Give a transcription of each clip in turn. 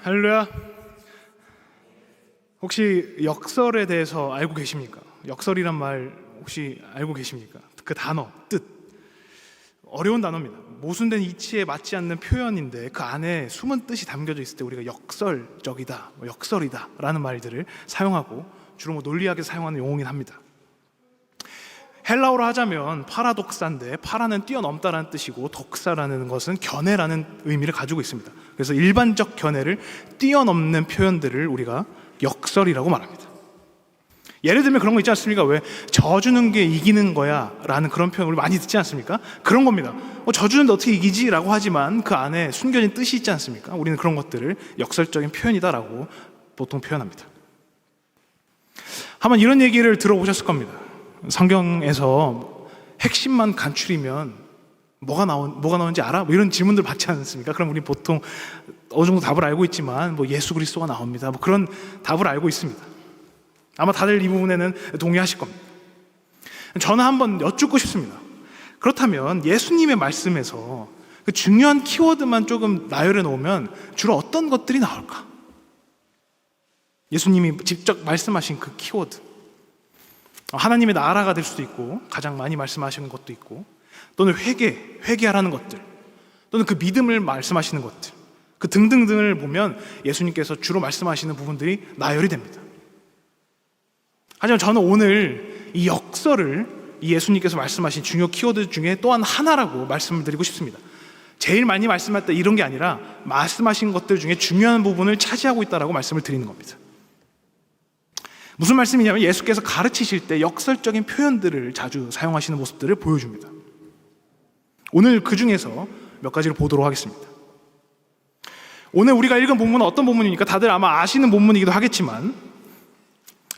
할렐루야. 혹시 역설에 대해서 알고 계십니까? 역설이란 말 혹시 알고 계십니까? 그 단어, 뜻. 어려운 단어입니다. 모순된 이치에 맞지 않는 표현인데 그 안에 숨은 뜻이 담겨져 있을 때 우리가 역설적이다, 역설이다 라는 말들을 사용하고 주로 논리학에서 사용하는 용어긴 합니다. 헬라어로 하자면 파라독사인데 파라는 뛰어넘다라는 뜻이고 독사라는 것은 견해라는 의미를 가지고 있습니다. 그래서 일반적 견해를 뛰어넘는 표현들을 우리가 역설이라고 말합니다. 예를 들면 그런 거 있지 않습니까? 왜 져주는 게 이기는 거야 라는 그런 표현을 많이 듣지 않습니까? 그런 겁니다. 져주는데 어떻게 이기지? 라고 하지만 그 안에 숨겨진 뜻이 있지 않습니까? 우리는 그런 것들을 역설적인 표현이다라고 보통 표현합니다. 한번 이런 얘기를 들어보셨을 겁니다. 성경에서 핵심만 간추리면 뭐가 나오는지 알아? 뭐 이런 질문들 받지 않습니까? 그럼 우리 보통 어느 정도 답을 알고 있지만 예수 그리스도가 나옵니다. 그런 답을 알고 있습니다. 아마 다들 이 부분에는 동의하실 겁니다. 저는 한번 여쭙고 싶습니다. 그렇다면 예수님의 말씀에서 그 중요한 키워드만 조금 나열해 놓으면 주로 어떤 것들이 나올까? 예수님이 직접 말씀하신 그 키워드, 하나님의 나라가 될 수도 있고 가장 많이 말씀하시는 것도 있고, 또는 회개하라는 것들, 또는 그 믿음을 말씀하시는 것들, 그 등등등을 보면 예수님께서 주로 말씀하시는 부분들이 나열이 됩니다. 하지만 저는 오늘 이 역설을 이 예수님께서 말씀하신 중요 키워드 중에 또한 하나라고 말씀을 드리고 싶습니다. 제일 많이 말씀할 때 이런 게 아니라 말씀하신 것들 중에 중요한 부분을 차지하고 있다라고 말씀을 드리는 겁니다. 무슨 말씀이냐면 예수께서 가르치실 때 역설적인 표현들을 자주 사용하시는 모습들을 보여줍니다. 오늘 그 중에서 몇 가지를 보도록 하겠습니다. 오늘 우리가 읽은 본문은 어떤 본문입니까? 다들 아마 아시는 본문이기도 하겠지만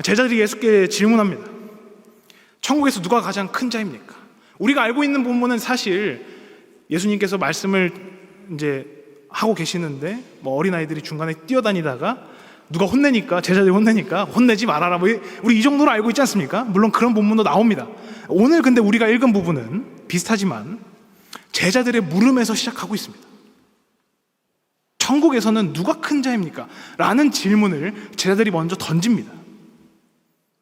제자들이 예수께 질문합니다. 천국에서 누가 가장 큰 자입니까? 우리가 알고 있는 본문은 사실 예수님께서 말씀을 이제 하고 계시는데 어린아이들이 중간에 뛰어다니다가 누가 혼내니까, 제자들이 혼내니까 혼내지 말아라, 우리 이 정도로 알고 있지 않습니까? 물론 그런 본문도 나옵니다. 오늘 근데 우리가 읽은 부분은 비슷하지만 제자들의 물음에서 시작하고 있습니다. 천국에서는 누가 큰 자입니까? 라는 질문을 제자들이 먼저 던집니다.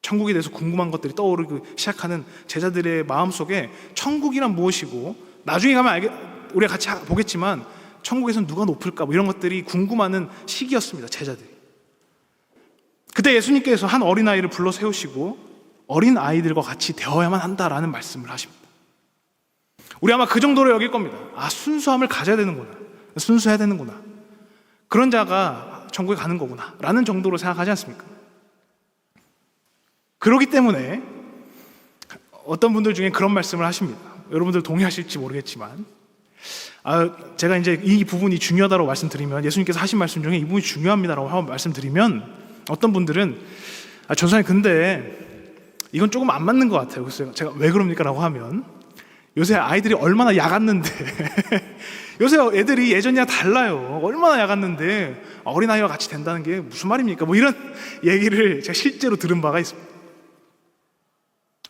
천국에 대해서 궁금한 것들이 떠오르기 시작하는 제자들의 마음속에 천국이란 무엇이고, 나중에 가면 우리가 같이 보겠지만 천국에서는 누가 높을까, 이런 것들이 궁금하는 시기였습니다. 제자들이. 그때 예수님께서 한 어린아이를 불러 세우시고 어린아이들과 같이 되어야만 한다라는 말씀을 하십니다. 우리 아마 그 정도로 여길 겁니다. 순수함을 가져야 되는구나, 순수해야 되는구나, 그런 자가 천국에 가는 거구나 라는 정도로 생각하지 않습니까? 그렇기 때문에 어떤 분들 중에 그런 말씀을 하십니다. 여러분들 동의하실지 모르겠지만 제가 이제 이 부분이 중요하다고 말씀드리면, 예수님께서 하신 말씀 중에 이 부분이 중요합니다라고 한번 말씀드리면 어떤 분들은 전사님 근데 이건 조금 안 맞는 것 같아요. 그래서 제가 왜 그럽니까? 라고 하면 요새 아이들이 얼마나 야갔는데 요새 애들이 예전이랑 달라요. 얼마나 야갔는데 어린아이와 같이 된다는 게 무슨 말입니까? 이런 얘기를 제가 실제로 들은 바가 있습니다.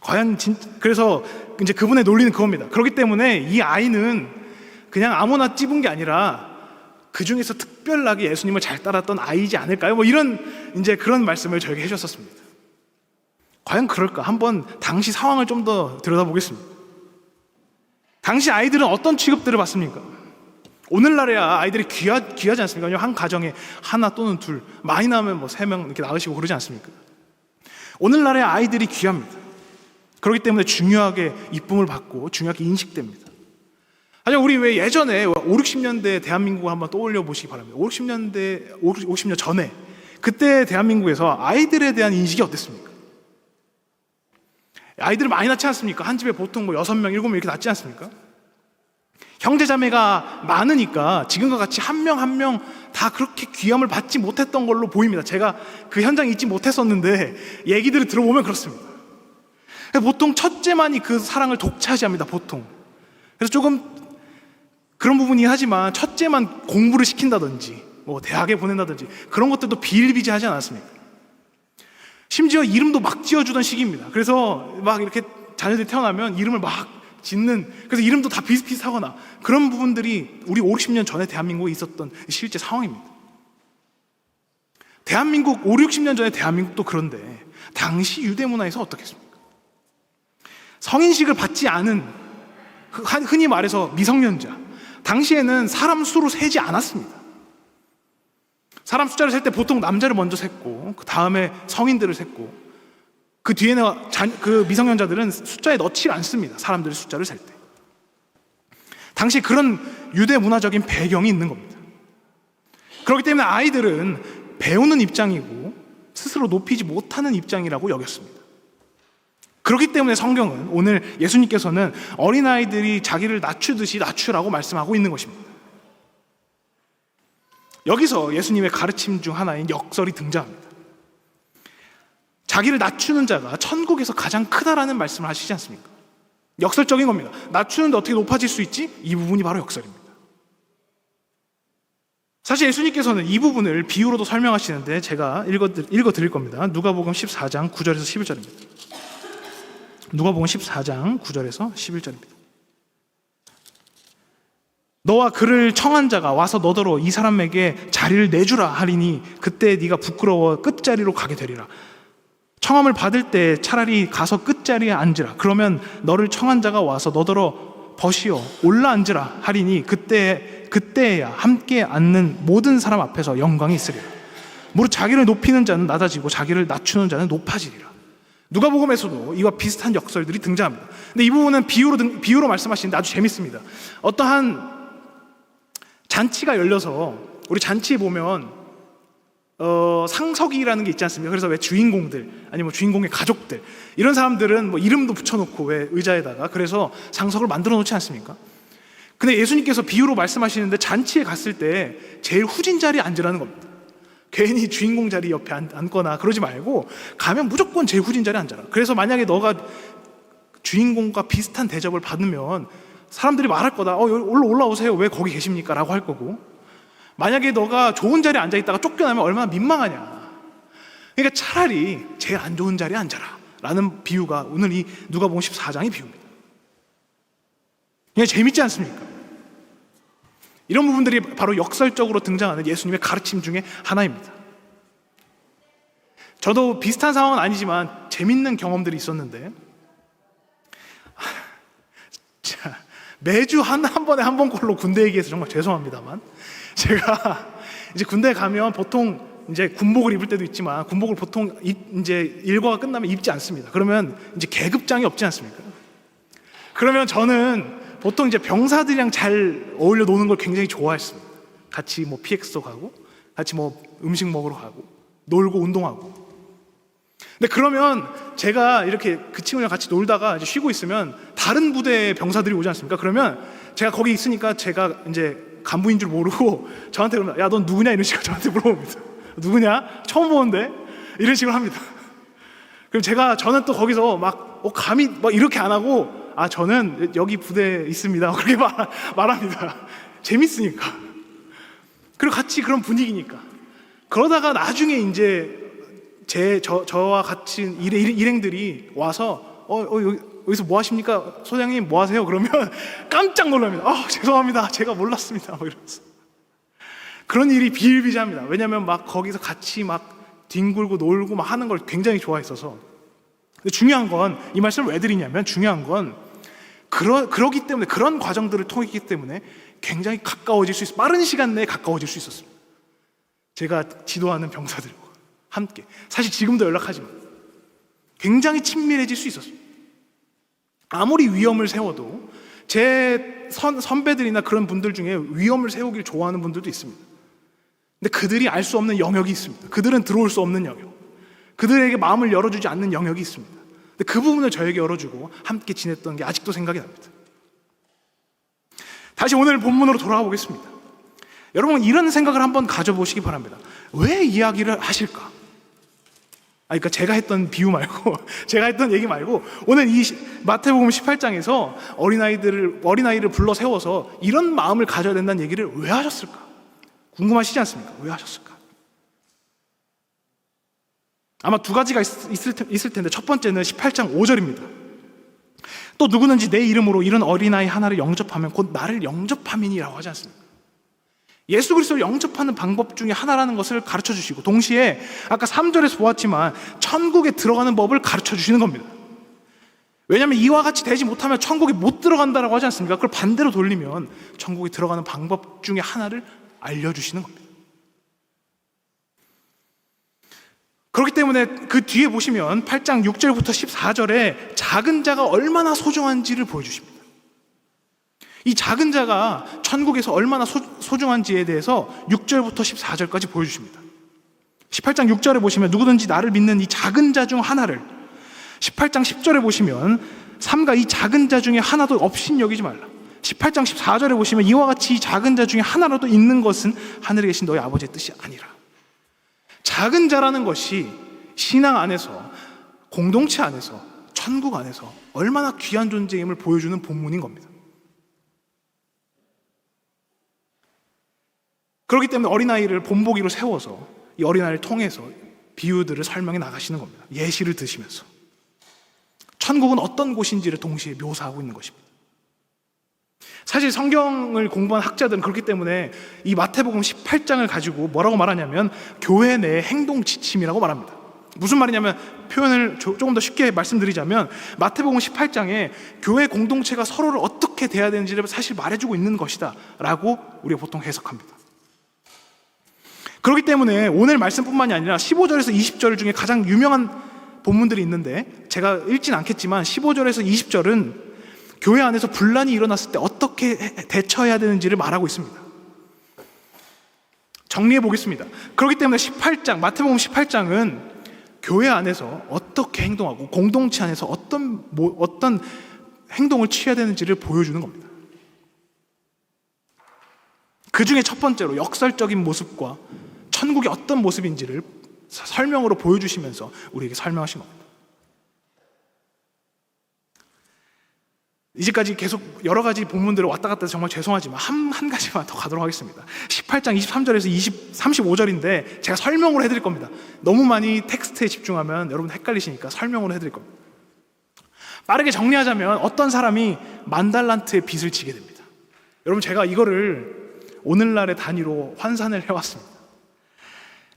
과연 그래서 이제 그분의 논리는 그겁니다. 그렇기 때문에 이 아이는 그냥 아무나 찝은 게 아니라 그 중에서 특별하게 예수님을 잘 따랐던 아이지 않을까요? 이런 이제 그런 말씀을 저에게 해주셨습니다. 과연 그럴까? 한번 당시 상황을 좀 더 들여다보겠습니다. 당시 아이들은 어떤 취급들을 받습니까? 오늘날에야 아이들이 귀하지 않습니까? 한 가정에 하나 또는 둘, 많이 나면 3명 이렇게 낳으시고 그러지 않습니까? 오늘날에 아이들이 귀합니다. 그렇기 때문에 중요하게 이쁨을 받고 중요하게 인식됩니다. 하지만 우리 왜 예전에 5, 60년대 대한민국을 한번 떠올려 보시기 바랍니다. 50년 전에 그때 대한민국에서 아이들에 대한 인식이 어땠습니까? 아이들을 많이 낳지 않습니까? 한 집에 보통 6명, 7명 이렇게 낳지 않습니까? 형제자매가 많으니까 지금과 같이 한 명 한 명 다 그렇게 귀함을 받지 못했던 걸로 보입니다. 제가 그 현장에 있지 못했었는데 얘기들을 들어보면 그렇습니다. 보통 첫째만이 그 사랑을 독차지합니다. 보통. 그래서 조금 그런 부분이 하지만 첫째만 공부를 시킨다든지 대학에 보낸다든지 그런 것들도 비일비재하지 않았습니까? 심지어 이름도 막 지어주던 시기입니다. 그래서 막 이렇게 자녀들이 태어나면 이름을 막 짓는, 그래서 이름도 다 비슷비슷하거나 그런 부분들이 우리 5, 60년 전에 대한민국에 있었던 실제 상황입니다. 대한민국 5, 60년 전에 대한민국도 그런데 당시 유대 문화에서 어떻겠습니까? 성인식을 받지 않은, 흔히 말해서 미성년자, 당시에는 사람 수로 세지 않았습니다. 사람 숫자를 셀 때 보통 남자를 먼저 셌고 그 다음에 성인들을 셌고 그 뒤에는 그 미성년자들은 숫자에 넣지 않습니다. 사람들의 숫자를 셀 때. 당시 그런 유대 문화적인 배경이 있는 겁니다. 그렇기 때문에 아이들은 배우는 입장이고 스스로 높이지 못하는 입장이라고 여겼습니다. 그렇기 때문에 성경은 오늘 예수님께서는 어린아이들이 자기를 낮추듯이 낮추라고 말씀하고 있는 것입니다. 여기서 예수님의 가르침 중 하나인 역설이 등장합니다. 자기를 낮추는 자가 천국에서 가장 크다라는 말씀을 하시지 않습니까? 역설적인 겁니다. 낮추는데 어떻게 높아질 수 있지? 이 부분이 바로 역설입니다. 사실 예수님께서는 이 부분을 비유로도 설명하시는데 제가 읽어 드릴 겁니다. 누가복음 14장 9절에서 11절입니다. 누가복음 14장 9절에서 11절입니다. 너와 그를 청한 자가 와서 너더러 이 사람에게 자리를 내주라 하리니 그때 네가 부끄러워 끝자리로 가게 되리라. 청함을 받을 때 차라리 가서 끝자리에 앉으라. 그러면 너를 청한 자가 와서 너더러 벗이어 올라앉으라 하리니 그때야 함께 앉는 모든 사람 앞에서 영광이 있으리라. 무릇 자기를 높이는 자는 낮아지고 자기를 낮추는 자는 높아지리라. 누가복음에서도 이와 비슷한 역설들이 등장합니다. 근데 이 부분은 비유로 말씀하시는데 아주 재밌습니다. 어떠한 잔치가 열려서 우리 잔치에 보면 상석이라는 게 있지 않습니까? 그래서 왜 주인공들 아니면 주인공의 가족들 이런 사람들은 뭐 이름도 붙여놓고 왜 의자에다가 그래서 상석을 만들어 놓지 않습니까? 근데 예수님께서 비유로 말씀하시는데 잔치에 갔을 때 제일 후진 자리에 앉으라는 겁니다. 괜히 주인공 자리 옆에 앉거나 그러지 말고 가면 무조건 제일 후진 자리에 앉아라. 그래서 만약에 너가 주인공과 비슷한 대접을 받으면 사람들이 말할 거다. 올라오세요. 왜 거기 계십니까? 라고 할 거고, 만약에 너가 좋은 자리에 앉아있다가 쫓겨나면 얼마나 민망하냐. 그러니까 차라리 제일 안 좋은 자리에 앉아라 라는 비유가 오늘 이 누가복음 14장의 비유입니다. 그냥 재밌지 않습니까? 이런 부분들이 바로 역설적으로 등장하는 예수님의 가르침 중에 하나입니다. 저도 비슷한 상황은 아니지만 재밌는 경험들이 있었는데, 자, 매주 한 번에 한 번꼴로 군대 얘기해서 정말 죄송합니다만, 제가 이제 군대 가면 보통 이제 군복을 입을 때도 있지만 군복을 보통 이제 일과가 끝나면 입지 않습니다. 그러면 이제 계급장이 없지 않습니까? 그러면 저는 보통 이제 병사들이랑 잘 어울려 노는 걸 굉장히 좋아했습니다. 같이 뭐 PX도 가고, 같이 뭐 음식 먹으러 가고, 놀고 운동하고. 근데 그러면 제가 이렇게 그 친구랑 같이 놀다가 이제 쉬고 있으면 다른 부대의 병사들이 오지 않습니까? 그러면 제가 거기 있으니까 제가 이제 간부인 줄 모르고 저한테 그러면 야, 넌 누구냐? 이런 식으로 저한테 물어봅니다. 누구냐? 처음 보는데? 이런 식으로 합니다. 그럼 저는 또 거기서 막 감히 막 이렇게 안 하고, 저는 여기 부대에 있습니다. 그렇게 말합니다. 재밌으니까. 그리고 같이 그런 분위기니까. 그러다가 나중에 이제 저와 같이 일행들이 와서 여기서 뭐 하십니까? 소장님 뭐 하세요? 그러면 깜짝 놀랍니다. 죄송합니다. 제가 몰랐습니다. 이러면서. 그런 일이 비일비재합니다. 왜냐하면 막 거기서 같이 막 뒹굴고 놀고 막 하는 걸 굉장히 좋아했어서. 근데 중요한 건, 이 말씀을 왜 드리냐면, 중요한 건 그러기 때문에, 그런 과정들을 통했기 때문에 굉장히 가까워질 수 있어요. 빠른 시간 내에 가까워질 수 있었습니다. 제가 지도하는 병사들과 함께, 사실 지금도 연락하지만 굉장히 친밀해질 수 있었어요. 아무리 위험을 세워도 제 선배들이나 그런 분들 중에 위험을 세우길 좋아하는 분들도 있습니다. 근데 그들이 알 수 없는 영역이 있습니다. 그들은 들어올 수 없는 영역, 그들에게 마음을 열어주지 않는 영역이 있습니다. 근데 그 부분을 저에게 열어주고 함께 지냈던 게 아직도 생각이 납니다. 다시 오늘 본문으로 돌아가 보겠습니다. 여러분, 이런 생각을 한번 가져보시기 바랍니다. 왜 이야기를 하실까? 그러니까 제가 했던 비유 말고, 제가 했던 얘기 말고, 오늘 이 마태복음 18장에서 어린아이를 불러 세워서 이런 마음을 가져야 된다는 얘기를 왜 하셨을까? 궁금하시지 않습니까? 왜 하셨을까? 아마 두 가지가 있을 텐데, 첫 번째는 18장 5절입니다. 또 누구든지 내 이름으로 이런 어린아이 하나를 영접하면 곧 나를 영접함이니라고 하지 않습니까? 예수 그리스도를 영접하는 방법 중에 하나라는 것을 가르쳐 주시고, 동시에 아까 3절에서 보았지만 천국에 들어가는 법을 가르쳐 주시는 겁니다. 왜냐하면 이와 같이 되지 못하면 천국에 못 들어간다라고 하지 않습니까? 그걸 반대로 돌리면 천국에 들어가는 방법 중에 하나를 알려주시는 겁니다. 그렇기 때문에 그 뒤에 보시면 8장 6절부터 14절에 작은 자가 얼마나 소중한지를 보여주십니다. 이 작은 자가 천국에서 얼마나 소중한지에 대해서 6절부터 14절까지 보여주십니다. 18장 6절에 보시면 누구든지 나를 믿는 이 작은 자 중 하나를, 18장 10절에 보시면 삼가 이 작은 자 중에 하나도 없인 여기지 말라. 18장 14절에 보시면 이와 같이 이 작은 자 중에 하나라도 있는 것은 하늘에 계신 너희 아버지의 뜻이 아니라. 작은 자라는 것이 신앙 안에서, 공동체 안에서, 천국 안에서 얼마나 귀한 존재임을 보여주는 본문인 겁니다. 그렇기 때문에 어린아이를 본보기로 세워서 이 어린아이를 통해서 비유들을 설명해 나가시는 겁니다. 예시를 드시면서 천국은 어떤 곳인지를 동시에 묘사하고 있는 것입니다. 사실 성경을 공부한 학자들은 그렇기 때문에 이 마태복음 18장을 가지고 뭐라고 말하냐면 교회 내 행동 지침이라고 말합니다. 무슨 말이냐면, 표현을 조금 더 쉽게 말씀드리자면 마태복음 18장에 교회 공동체가 서로를 어떻게 대해야 되는지를 사실 말해주고 있는 것이다 라고 우리가 보통 해석합니다. 그렇기 때문에 오늘 말씀뿐만이 아니라 15절에서 20절 중에 가장 유명한 본문들이 있는데 제가 읽진 않겠지만 15절에서 20절은 교회 안에서 분란이 일어났을 때 어떻게 대처해야 되는지를 말하고 있습니다. 정리해 보겠습니다. 그렇기 때문에 18장, 마태복음 18장은 교회 안에서 어떻게 행동하고 공동체 안에서 어떤 행동을 취해야 되는지를 보여주는 겁니다. 그 중에 첫 번째로 역설적인 모습과 천국이 어떤 모습인지를 설명으로 보여주시면서 우리에게 설명하신 겁니다. 이제까지 계속 여러 가지 본문들을 왔다 갔다 해서 정말 죄송하지만 한 가지만 더 가도록 하겠습니다. 18장 23절에서 35절인데 제가 설명으로 해드릴 겁니다. 너무 많이 텍스트에 집중하면 여러분 헷갈리시니까 설명으로 해드릴 겁니다. 빠르게 정리하자면 어떤 사람이 10,000달란트의 빚을 지게 됩니다. 여러분, 제가 이거를 오늘날의 단위로 환산을 해왔습니다.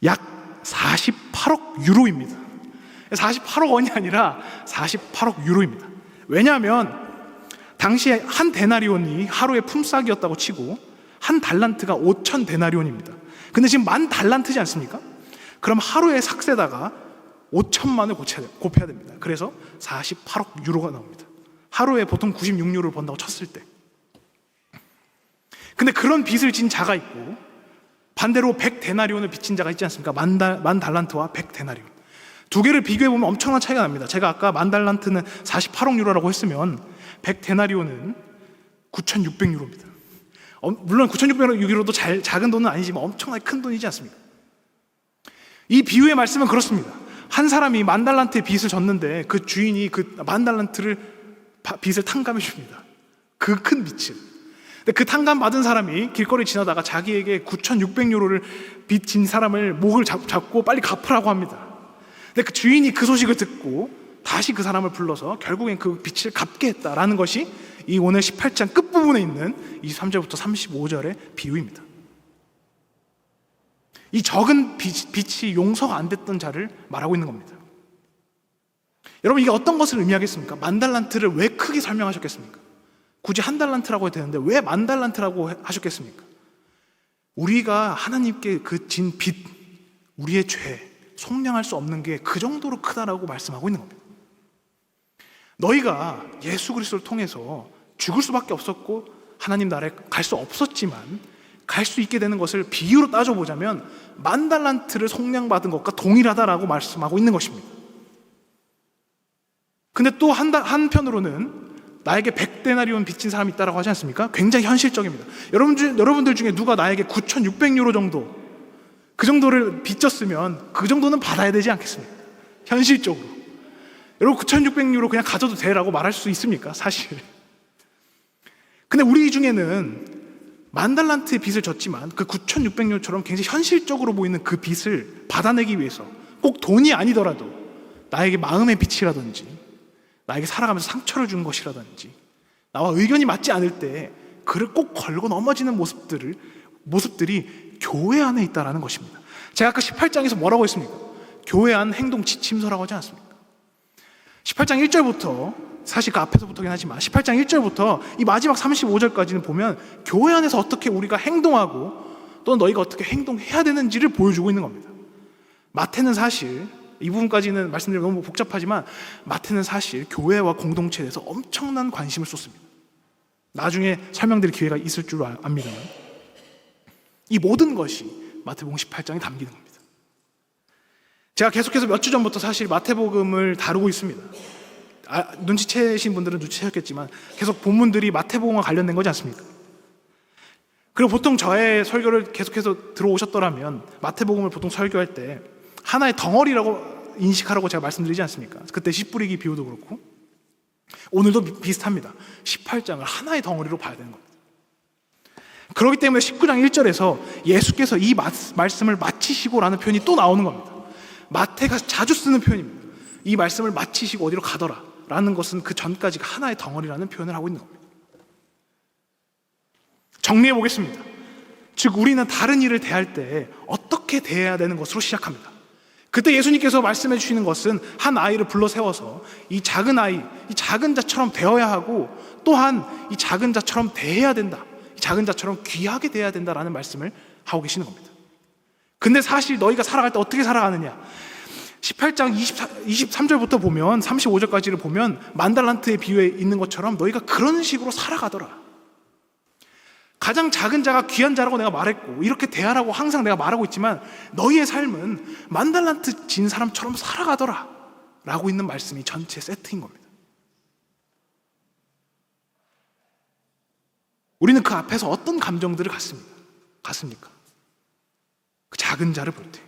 약 48억 유로입니다. 48억 원이 아니라 48억 유로입니다. 왜냐하면 당시에 한 데나리온이 하루의 품삯이었다고 치고 한 달란트가 5천 데나리온입니다. 근데 지금 10,000달란트지 않습니까? 그럼 하루의 삭세다가 5천만을 곱해야 됩니다. 그래서 48억 유로가 나옵니다. 하루에 보통 96유로를 번다고 쳤을 때. 근데 그런 빚을 진 자가 있고 반대로 100데나리온을 빚진 자가 있지 않습니까? 10,000달란트와 100데나리온. 두 개를 비교해보면 엄청난 차이가 납니다. 제가 아까 10,000달란트는 48억 유로라고 했으면 100데나리온은 9,600유로입니다. 물론 9,600유로도 작은 돈은 아니지만 엄청나게 큰 돈이지 않습니까? 이 비유의 말씀은 그렇습니다. 한 사람이 10,000달란트의 빚을 졌는데 그 주인이 그 10,000달란트를 빚을 탕감해 줍니다. 그 큰 빚을. 근데 그 탕감 받은 사람이 길거리 지나다가 자기에게 9,600유로를 빚진 사람을 목을 잡고 빨리 갚으라고 합니다. 근데 그 주인이 그 소식을 듣고 다시 그 사람을 불러서 결국엔 그 빚을 갚게 했다라는 것이 이 오늘 18장 끝부분에 있는 23절부터 35절의 비유입니다. 이 적은 빚이 용서가 안 됐던 자를 말하고 있는 겁니다. 여러분, 이게 어떤 것을 의미하겠습니까? 10,000달란트를 왜 크게 설명하셨겠습니까? 굳이 1달란트라고 해야 되는데 왜 10,000달란트라고 하셨겠습니까? 우리가 하나님께 그 진 빚, 우리의 죄 속량할 수 없는 게 그 정도로 크다라고 말씀하고 있는 겁니다. 너희가 예수 그리스도를 통해서 죽을 수밖에 없었고 하나님 나라에 갈 수 없었지만 갈 수 있게 되는 것을 비유로 따져보자면 10,000달란트를 속량받은 것과 동일하다라고 말씀하고 있는 것입니다. 근데 또 한편으로는 나에게 100데나리온 빚진 사람이 있다고 하지 않습니까? 굉장히 현실적입니다. 여러분들 중에 누가 나에게 9,600유로 정도, 그 정도를 빚졌으면 그 정도는 받아야 되지 않겠습니까? 현실적으로. 여러분, 9,600유로 그냥 가져도 되라고 말할 수 있습니까? 사실. 근데 우리 중에는 10,000달란트의 빚을 졌지만 그 9,600유로처럼 굉장히 현실적으로 보이는 그 빚을 받아내기 위해서 꼭 돈이 아니더라도 나에게 마음의 빚이라든지 나에게 살아가면서 상처를 준 것이라든지 나와 의견이 맞지 않을 때 그를 꼭 걸고 넘어지는 모습들을 모습들이 교회 안에 있다는 것입니다. 제가 아까 18장에서 뭐라고 했습니까? 교회 안 행동 지침서라고 하지 않습니까? 18장 1절부터, 사실 그 앞에서부터긴 하지만 18장 1절부터 이 마지막 35절까지는 보면 교회 안에서 어떻게 우리가 행동하고 또는 너희가 어떻게 행동해야 되는지를 보여주고 있는 겁니다. 마태는 사실, 이 부분까지는 말씀드리면 너무 복잡하지만 마태는 사실 교회와 공동체에 대해서 엄청난 관심을 쏟습니다. 나중에 설명드릴 기회가 있을 줄 압니다만 이 모든 것이 마태복음 18장에 담기는 겁니다. 제가 계속해서 몇 주 전부터 사실 마태복음을 다루고 있습니다. 눈치채신 분들은 눈치채셨겠지만 계속 본문들이 마태복음과 관련된 거지 않습니까? 그리고 보통 저의 설교를 계속해서 들어오셨더라면 마태복음을 보통 설교할 때 하나의 덩어리라고 인식하라고 제가 말씀드리지 않습니까? 그때 씨 뿌리기 비유도 그렇고 오늘도 비슷합니다. 18장을 하나의 덩어리로 봐야 되는 겁니다. 그렇기 때문에 19장 1절에서 예수께서 이 말씀을 마치시고라는 표현이 또 나오는 겁니다. 마태가 자주 쓰는 표현입니다. 이 말씀을 마치시고 어디로 가더라 라는 것은 그 전까지가 하나의 덩어리라는 표현을 하고 있는 겁니다. 정리해 보겠습니다. 즉 우리는 다른 일을 대할 때 어떻게 대해야 되는 것으로 시작합니다. 그때 예수님께서 말씀해 주시는 것은 한 아이를 불러 세워서 이 작은 아이, 이 작은 자처럼 되어야 하고 또한 이 작은 자처럼 대해야 된다. 이 작은 자처럼 귀하게 대해야 된다라는 말씀을 하고 계시는 겁니다. 근데 사실 너희가 살아갈 때 어떻게 살아가느냐? 18장 23절부터 보면 35절까지를 보면 만달란트의 비유에 있는 것처럼 너희가 그런 식으로 살아가더라. 가장 작은 자가 귀한 자라고 내가 말했고 이렇게 대하라고 항상 내가 말하고 있지만 너희의 삶은 만달란트 진 사람처럼 살아가더라 라고 있는 말씀이 전체 세트인 겁니다. 우리는 그 앞에서 어떤 감정들을 갖습니까? 그 작은 자를 볼 때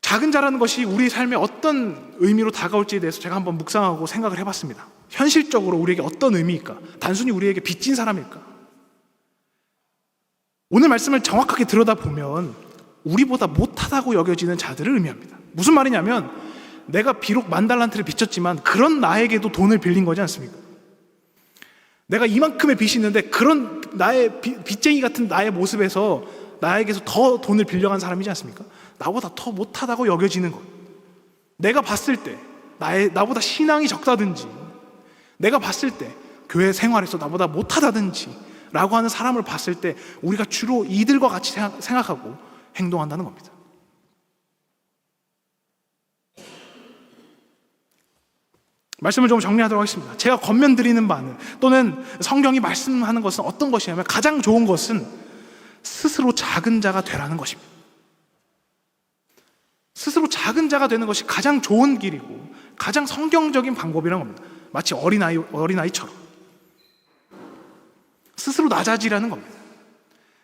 작은 자라는 것이 우리 삶에 어떤 의미로 다가올지에 대해서 제가 한번 묵상하고 생각을 해봤습니다. 현실적으로 우리에게 어떤 의미일까? 단순히 우리에게 빚진 사람일까? 오늘 말씀을 정확하게 들여다보면 우리보다 못하다고 여겨지는 자들을 의미합니다. 무슨 말이냐면 내가 비록 만달란트를 빚졌지만 그런 나에게도 돈을 빌린 거지 않습니까? 내가 이만큼의 빚이 있는데 그런 나의 빚쟁이 같은 나의 모습에서 나에게서 더 돈을 빌려간 사람이지 않습니까? 나보다 더 못하다고 여겨지는 것. 내가 봤을 때 나보다 신앙이 적다든지 내가 봤을 때 교회 생활에서 나보다 못하다든지 라고 하는 사람을 봤을 때 우리가 주로 이들과 같이 생각하고 행동한다는 겁니다. 말씀을 좀 정리하도록 하겠습니다. 제가 권면드리는 바는 또는 성경이 말씀하는 것은 어떤 것이냐면 가장 좋은 것은 스스로 작은 자가 되라는 것입니다. 스스로 작은 자가 되는 것이 가장 좋은 길이고 가장 성경적인 방법이라는 겁니다. 마치 어린아이처럼 스스로 낮아지라는 겁니다.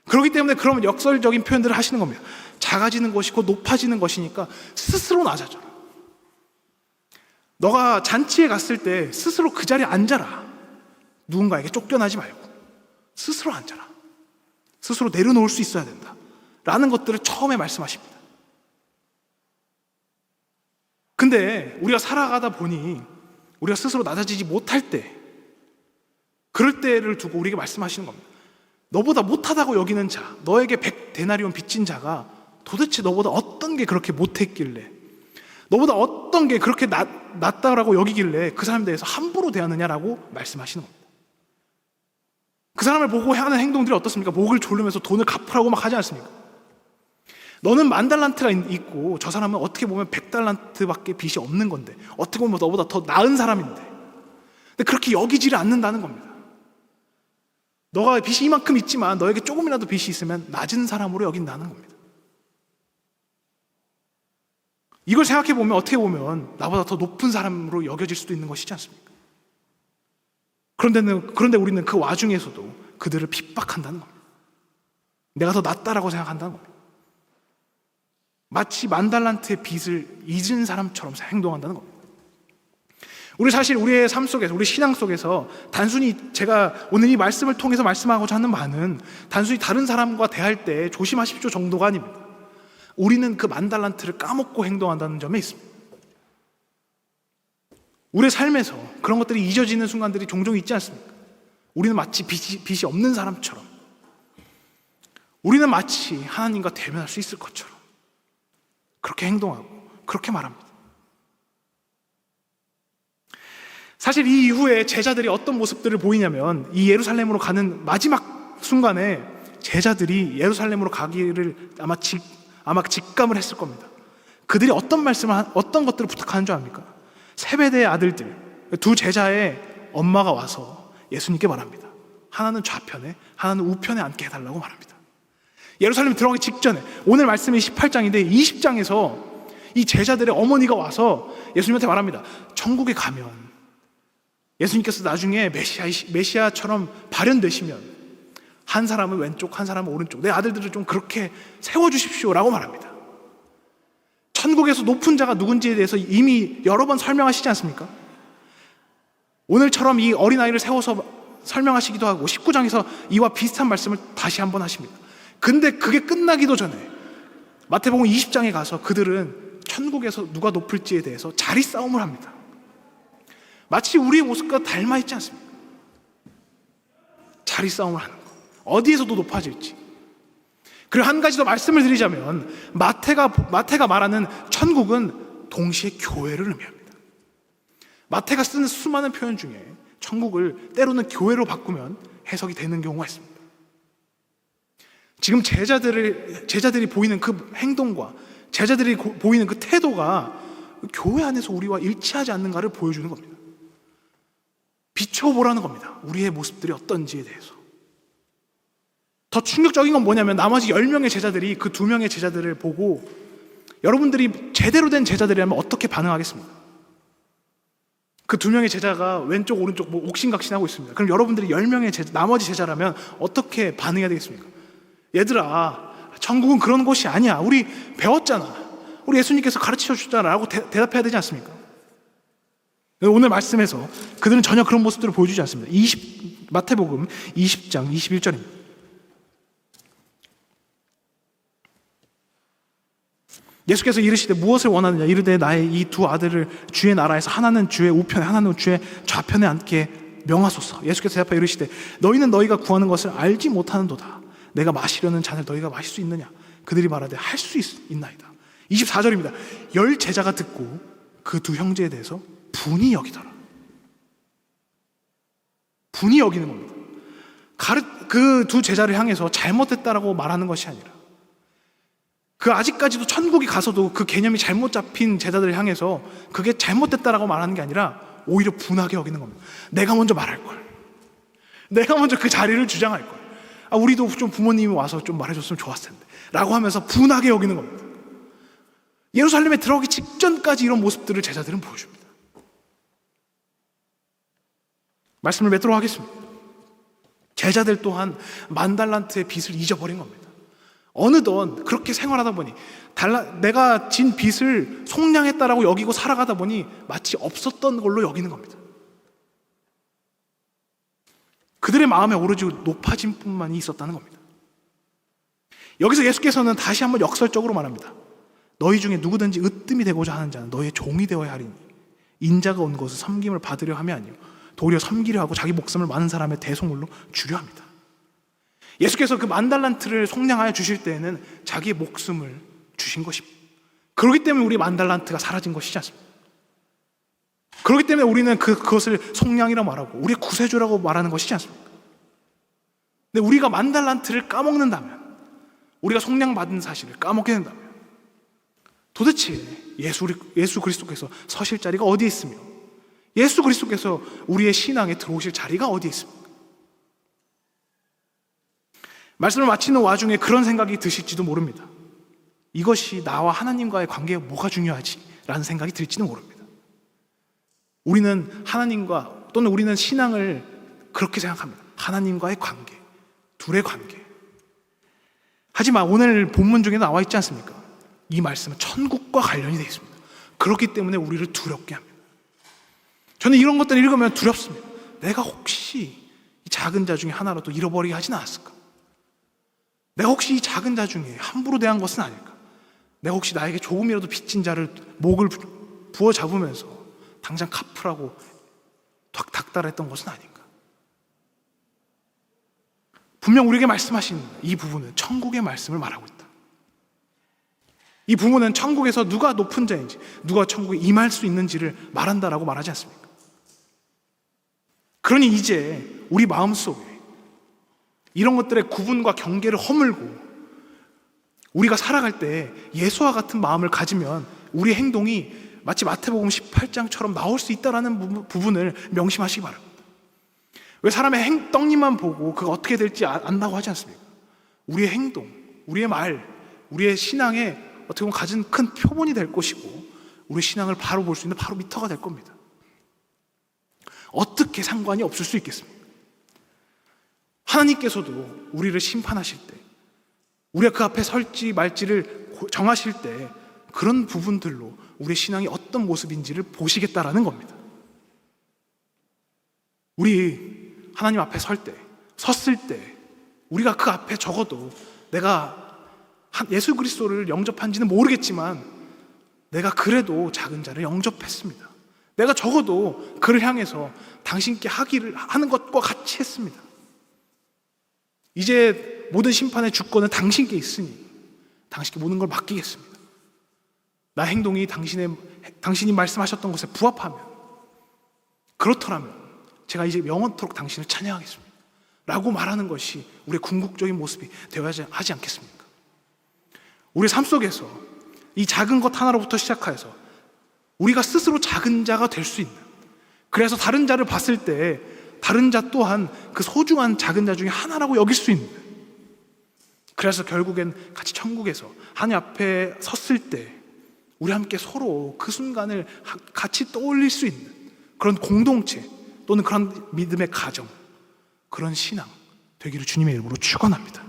그렇기 때문에 그러면 역설적인 표현들을 하시는 겁니다. 작아지는 것이 곧 높아지는 것이니까 스스로 낮아져라. 너가 잔치에 갔을 때 스스로 그 자리에 앉아라. 누군가에게 쫓겨나지 말고 스스로 앉아라. 스스로 내려놓을 수 있어야 된다 라는 것들을 처음에 말씀하십니다. 근데 우리가 살아가다 보니 우리가 스스로 낮아지지 못할 때 그럴 때를 두고 우리에게 말씀하시는 겁니다. 너보다 못하다고 여기는 자, 너에게 100데나리온 빚진 자가 도대체 너보다 어떤 게 그렇게 못했길래 너보다 어떤 게 그렇게 낫다라고 여기길래 그 사람에 대해서 함부로 대하느냐라고 말씀하시는 겁니다. 그 사람을 보고 하는 행동들이 어떻습니까? 목을 조르면서 돈을 갚으라고 막 하지 않습니까? 너는 10,000달란트가 있고 저 사람은 어떻게 보면 100달란트밖에 빚이 없는 건데 어떻게 보면 너보다 더 나은 사람인데 근데 그렇게 여기지를 않는다는 겁니다. 너가 빚이 이만큼 있지만 너에게 조금이라도 빚이 있으면 낮은 사람으로 여긴다는 겁니다. 이걸 생각해 보면 어떻게 보면 나보다 더 높은 사람으로 여겨질 수도 있는 것이지 않습니까? 그런데 우리는 그 와중에서도 그들을 핍박한다는 겁니다. 내가 더 낫다라고 생각한다는 겁니다. 마치 10,000달란트의 빚을 잊은 사람처럼 행동한다는 겁니다. 우리 사실 우리의 삶 속에서 우리 신앙 속에서 단순히 제가 오늘 이 말씀을 통해서 말씀하고자 하는 바는 단순히 다른 사람과 대할 때 조심하십시오 정도가 아닙니다. 우리는 그 10,000달란트를 까먹고 행동한다는 점에 있습니다. 우리의 삶에서 그런 것들이 잊어지는 순간들이 종종 있지 않습니까? 우리는 마치 빚이 없는 사람처럼 우리는 마치 하나님과 대면할 수 있을 것처럼 그렇게 행동하고 그렇게 말합니다. 사실 이 이후에 제자들이 어떤 모습들을 보이냐면, 이 예루살렘으로 가는 마지막 순간에 제자들이 예루살렘으로 가기를 아마 직감을 했을 겁니다. 그들이 어떤 것들을 부탁하는 줄 압니까? 세베대의 아들들, 두 제자의 엄마가 와서 예수님께 말합니다. 하나는 좌편에, 하나는 우편에 앉게 해달라고 말합니다. 예루살렘 들어가기 직전에, 오늘 말씀이 18장인데 20장에서 이 제자들의 어머니가 와서 예수님한테 말합니다. 천국에 가면 예수님께서 나중에 메시아처럼 발현되시면 한 사람은 왼쪽, 한 사람은 오른쪽, 내 아들들을 좀 그렇게 세워주십시오 라고 말합니다. 천국에서 높은 자가 누군지에 대해서 이미 여러 번 설명하시지 않습니까? 오늘처럼 이 어린아이를 세워서 설명하시기도 하고 19장에서 이와 비슷한 말씀을 다시 한번 하십니다. 근데 그게 끝나기도 전에 마태복음 20장에 가서 그들은 천국에서 누가 높을지에 대해서 자리 싸움을 합니다. 마치 우리의 모습과 닮아 있지 않습니까? 자리 싸움을 하는 거, 어디에서도 높아질지. 그리고 한 가지 더 말씀을 드리자면, 마태가 말하는 천국은 동시에 교회를 의미합니다. 마태가 쓰는 수많은 표현 중에 천국을 때로는 교회로 바꾸면 해석이 되는 경우가 있습니다. 지금 제자들이 보이는 그 행동과 제자들이 보이는 그 태도가 교회 안에서 우리와 일치하지 않는가를 보여주는 겁니다. 비춰보라는 겁니다. 우리의 모습들이 어떤지에 대해서. 더 충격적인 건 뭐냐면, 나머지 10명의 제자들이 그 2명의 제자들을 보고, 여러분들이 제대로 된 제자들이라면 어떻게 반응하겠습니까? 그 2명의 제자가 왼쪽 오른쪽 옥신각신하고 있습니다. 그럼 여러분들이 10명의 나머지 제자라면 어떻게 반응해야 되겠습니까? 얘들아, 천국은 그런 곳이 아니야. 우리 배웠잖아. 우리 예수님께서 가르쳐 주셨잖아 라고 대답해야 되지 않습니까? 오늘 말씀에서 그들은 전혀 그런 모습들을 보여주지 않습니다. 마태복음 20장 21절입니다. 예수께서 이르시되 무엇을 원하느냐? 이르되 나의 이 두 아들을 주의 나라에서 하나는 주의 우편에 하나는 주의 좌편에 앉게 명하소서. 예수께서 대답하여 이르시되 너희는 너희가 구하는 것을 알지 못하는도다. 내가 마시려는 잔을 너희가 마실 수 있느냐? 그들이 말하되 할 수 있나이다. 24절입니다. 10 제자가 듣고 그 두 형제에 대해서 분이 여기더라. 분이 여기는 겁니다. 그 두 제자를 향해서 잘못됐다라고 말하는 것이 아니라, 그 아직까지도 천국에 가서도 그 개념이 잘못 잡힌 제자들을 향해서 그게 잘못됐다라고 말하는 게 아니라 오히려 분하게 여기는 겁니다. 내가 먼저 말할 걸, 내가 먼저 그 자리를 주장할 걸, 우리도 좀 부모님이 와서 좀 말해줬으면 좋았을 텐데 라고 하면서 분하게 여기는 겁니다. 예루살렘에 들어가기 직전까지 이런 모습들을 제자들은 보여줍니다. 말씀을 맺도록 하겠습니다. 제자들 또한 10,000달란트의 빚을 잊어버린 겁니다. 어느덧 그렇게 생활하다 보니 내가 진 빚을 속량했다라고 여기고 살아가다 보니 마치 없었던 걸로 여기는 겁니다. 그들의 마음에 오로지 높아진 뿐만이 있었다는 겁니다. 여기서 예수께서는 다시 한번 역설적으로 말합니다. 너희 중에 누구든지 으뜸이 되고자 하는 자는 너희의 종이 되어야 하리니 인자가 온 것을 섬김을 받으려 함이 아니요 도리어 섬기려 하고 자기 목숨을 많은 사람의 대속물로 주려 합니다. 예수께서 그 10,000달란트를 속량하여 주실 때에는 자기의 목숨을 주신 것입니다. 그렇기 때문에 우리 10,000달란트가 사라진 것이지 않습니까? 그렇기 때문에 우리는 그것을 속량이라고 말하고 우리의 구세주라고 말하는 것이지 않습니까? 근데 우리가 10,000달란트를 까먹는다면, 우리가 속량받은 사실을 까먹게 된다면 도대체 예수 그리스도께서 서실 자리가 어디에 있으며 예수 그리스도께서 우리의 신앙에 들어오실 자리가 어디에 있습니까? 말씀을 마치는 와중에 그런 생각이 드실지도 모릅니다. 이것이 나와 하나님과의 관계에 뭐가 중요하지? 라는 생각이 들지도 모릅니다. 우리는 하나님과, 또는 우리는 신앙을 그렇게 생각합니다. 하나님과의 관계, 둘의 관계. 하지만 오늘 본문 중에 나와 있지 않습니까? 이 말씀은 천국과 관련이 되어 있습니다. 그렇기 때문에 우리를 두렵게 합니다. 저는 이런 것들을 읽으면 두렵습니다. 내가 혹시 이 작은 자 중에 하나라도 잃어버리게 하진 않았을까? 내가 혹시 이 작은 자 중에 함부로 대한 것은 아닐까? 내가 혹시 나에게 조금이라도 빚진 자를 목을 부어 잡으면서 당장 갚으라고 닥달했던 것은 아닌가? 분명 우리에게 말씀하신 이 부분은 천국의 말씀을 말하고 있다. 이 부분은 천국에서 누가 높은 자인지, 누가 천국에 임할 수 있는지를 말한다라고 말하지 않습니까? 그러니 이제 우리 마음속에 이런 것들의 구분과 경계를 허물고 우리가 살아갈 때 예수와 같은 마음을 가지면 우리 행동이 마치 마태복음 18장처럼 나올 수 있다는 부분을 명심하시기 바랍니다. 왜 사람의 떡잎만 보고 그가 어떻게 될지 안다고 하지 않습니까? 우리의 행동, 우리의 말, 우리의 신앙에 어떻게 보면 가진 큰 표본이 될 것이고 우리 신앙을 바로 볼 수 있는 바로 미터가 될 겁니다. 어떻게 상관이 없을 수 있겠습니까? 하나님께서도 우리를 심판하실 때, 우리가 그 앞에 설지 말지를 정하실 때 그런 부분들로 우리의 신앙이 어떤 모습인지를 보시겠다라는 겁니다. 우리 하나님 앞에 섰을 때 우리가 그 앞에 적어도 내가 예수 그리스도를 영접한지는 모르겠지만 내가 그래도 작은 자를 영접했습니다. 내가 적어도 그를 향해서 당신께 하는 것과 같이 했습니다. 이제 모든 심판의 주권은 당신께 있으니 당신께 모든 걸 맡기겠습니다. 나 행동이 당신이 말씀하셨던 것에 부합하면, 그렇더라면 제가 이제 영원토록 당신을 찬양하겠습니다 라고 말하는 것이 우리의 궁극적인 모습이 되어야 하지 않겠습니까? 우리 삶 속에서 이 작은 것 하나로부터 시작해서 우리가 스스로 작은 자가 될 수 있는, 그래서 다른 자를 봤을 때 다른 자 또한 그 소중한 작은 자 중에 하나라고 여길 수 있는, 그래서 결국엔 같이 천국에서 하나님 앞에 섰을 때 우리 함께 서로 그 순간을 같이 떠올릴 수 있는 그런 공동체 또는 그런 믿음의 가정, 그런 신앙 되기를 주님의 이름으로 축원합니다.